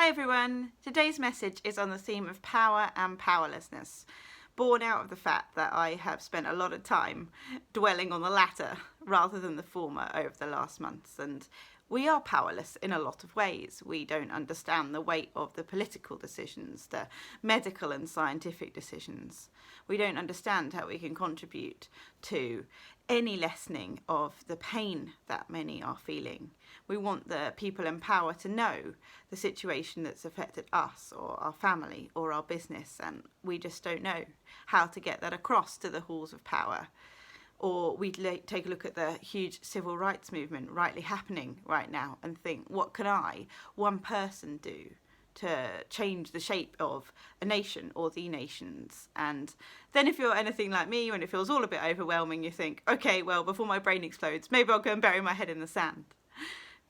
Hi everyone, today's message is on the theme of power and powerlessness, born out of the fact that I have spent a lot of time dwelling on the latter rather than the former over the last months, and we are powerless in a lot of ways. We don't understand the weight of the political decisions, the medical and scientific decisions. We don't understand how we can contribute to any lessening of the pain that many are feeling. We want the people in power to know the situation that's affected us or our family or our business, and we just don't know how to get that across to the halls of power. Or we take a look at the huge civil rights movement rightly happening right now and think, what can I, one person, do to change the shape of a nation or the nations? And then if you're anything like me, when it feels all a bit overwhelming, you think, okay, well, before my brain explodes, maybe I'll go and bury my head in the sand.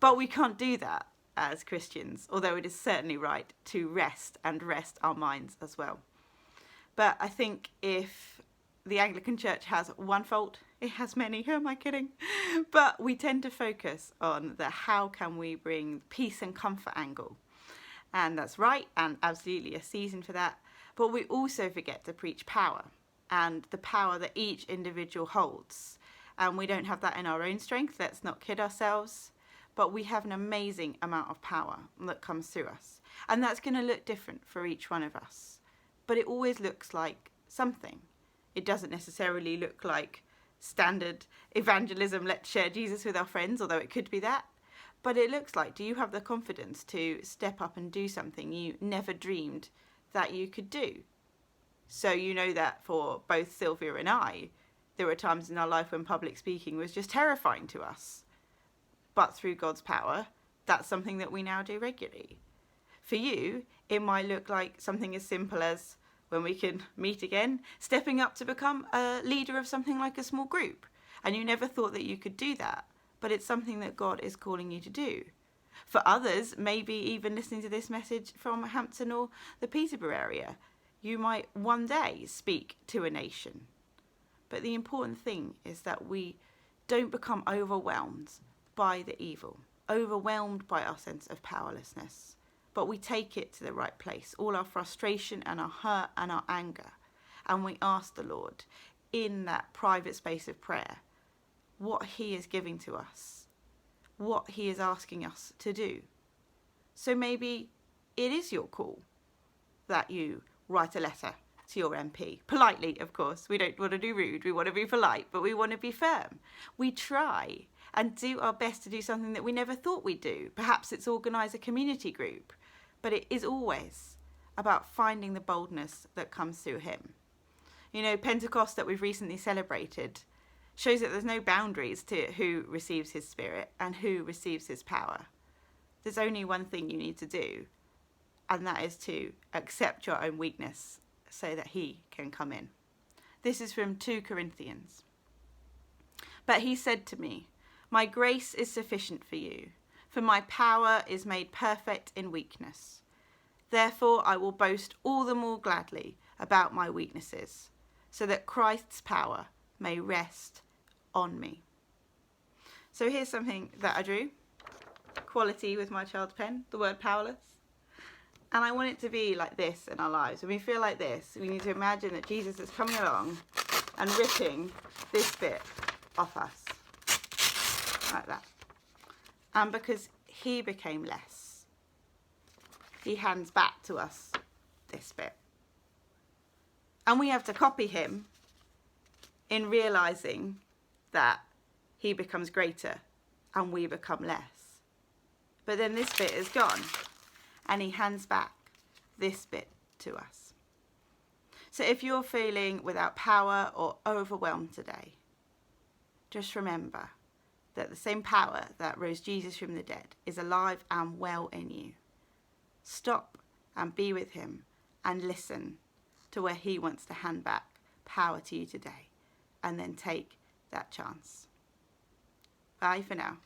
But we can't do that as Christians, although it is certainly right to rest and rest our minds as well. But I think if the Anglican Church has one fault, it has many. Who am I kidding? But we tend to focus on the how can we bring peace and comfort angle. And that's right, and absolutely a season for that. But we also forget to preach power and the power that each individual holds. And we don't have that in our own strength, let's not kid ourselves. But we have an amazing amount of power that comes through us. And that's going to look different for each one of us. But it always looks like something. It doesn't necessarily look like standard evangelism, let's share Jesus with our friends, although it could be that. But it looks like, do you have the confidence to step up and do something you never dreamed that you could do? So you know that for both Sylvia and I, there were times in our life when public speaking was just terrifying to us. But through God's power, that's something that we now do regularly. For you, it might look like something as simple as, when we can meet again, stepping up to become a leader of something like a small group. And you never thought that you could do that, but it's something that God is calling you to do. For others, maybe even listening to this message from Hampton or the Peterborough area, you might one day speak to a nation. But the important thing is that we don't become overwhelmed by the evil, overwhelmed by our sense of powerlessness. But we take it to the right place, all our frustration and our hurt and our anger. And we ask the Lord in that private space of prayer what he is giving to us, what he is asking us to do. So maybe it is your call that you write a letter to your MP. Politely, of course. We don't want to do rude, we want to be polite, but we want to be firm. We try and do our best to do something that we never thought we'd do. Perhaps it's organise a community group. But it is always about finding the boldness that comes through him. You know, Pentecost that we've recently celebrated shows that there's no boundaries to who receives his spirit and who receives his power. There's only one thing you need to do, and that is to accept your own weakness so that he can come in. This is from 2 Corinthians. But he said to me, "My grace is sufficient for you, for my power is made perfect in weakness. Therefore I will boast all the more gladly about my weaknesses, so that Christ's power may rest on me." So here's something that I drew. Quality with my child's pen, the word powerless. And I want it to be like this in our lives. When we feel like this, we need to imagine that Jesus is coming along and ripping this bit off us. Like that. And because he became less, he hands back to us this bit. And we have to copy him in realising that he becomes greater and we become less. But then this bit is gone and he hands back this bit to us. So if you're feeling without power or overwhelmed today, just remember that the same power that rose Jesus from the dead is alive and well in you. Stop and be with him and listen to where he wants to hand back power to you today, and then take that chance. Bye for now.